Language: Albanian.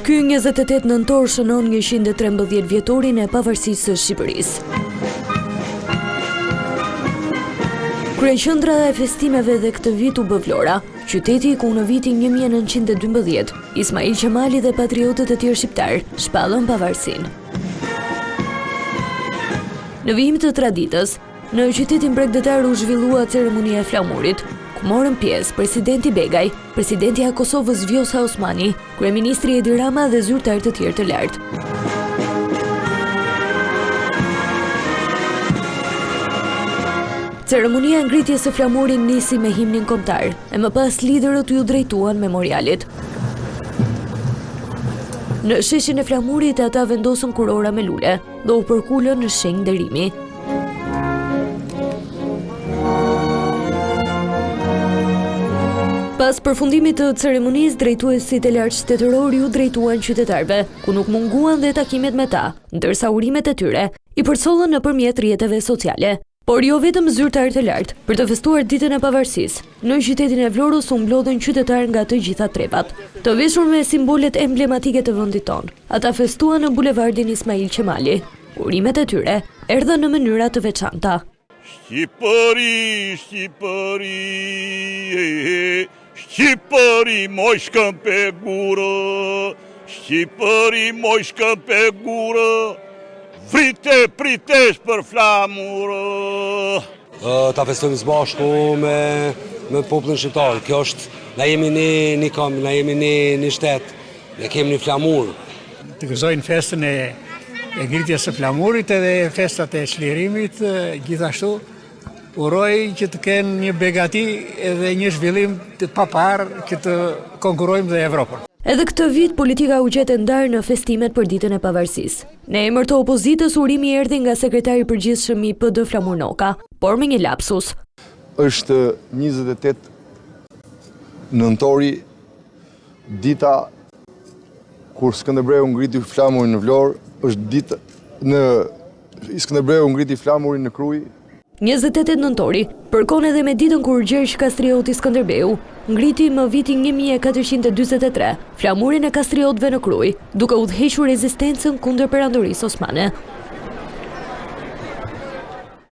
Ky 28 nëntor shënon 113 vjetorin e pavarësisë së Shqipërisë. Kryeqendra e festimeve dhe këtë vit u bë Vlora, qyteti ku në vitin 1912 Ismail Qemali dhe patriotët e tjerë shqiptar shpallën pavarësinë. Në vijim të traditës, në qytetin bregdetar u zhvillua ceremonia e flamurit, ku morën pjesë presidenti Begaj, presidenti i Kosovës Vjosa Osmani, kryeministri Edi Rama dhe zyrtar të tjerë të lartë. Ceremonia e ngritjes së flamurit nisi me himnin kombëtar, e më pas liderët ju drejtuan memorialit. Në sheshin e flamurit ata vendosën kurora me lule dhe u përkullën në shenjë nderimi. Pas përfundimit të ceremonisë, drejtuesit e lartë shtetëror ju drejtuan qytetarëve, ku nuk munguan dhe takimet me ta, ndërsa urimet e tyre i përcollën nëpërmjet rrjeteve sociale. Por jo vetëm zyrtarë të lartë, për të festuar ditën e pavarësisë, në qytetin e Vlorës u mblodhen qytetarë nga të gjitha trepat, të veshur me simbolet emblematike të vendit tonë. Ata festuan në bulevardin Ismail Qemali. Urimet e tyre erdhën në mënyra të veçanta. Shqipëri, Shqipëri, Shqipëri, moj shkëm pe gurë, Shqipëri, moj shkëm pe gurë, frite, pritesh për flamurë. Ta festojmë së bashku me popullin shqiptar. Kjo është, na jemi një kom, na jemi një shtet, ne kemi një flamurë. Të gëzojnë festën e ngritjes së flamurit edhe festat e çlirimit, gjithashtu uroj që të kenë një begati edhe një zhvillim të paparë që të konkurrojmë dhe Evropën. Edhe këtë vit politika u gjetë ndarë në festimet për ditën e pavarësisë. Në emër të opozitës urimi erdhi nga sekretari i përgjithshëm i PD Flamur Noka, por me një lapsus. Është 28 nëntori, dita kur Skënderbeu ngriti flamurin në Vlorë, është dita Skënderbeu ngriti flamurin në Krujë. 28 nëntori përkon edhe me ditën kur Gjergj Kastrioti Skënderbeu ngriti më vitin 1443 flamurin e kastriotëve në Krujë, duke udhëhequr rezistencën kundër perandorisë osmane.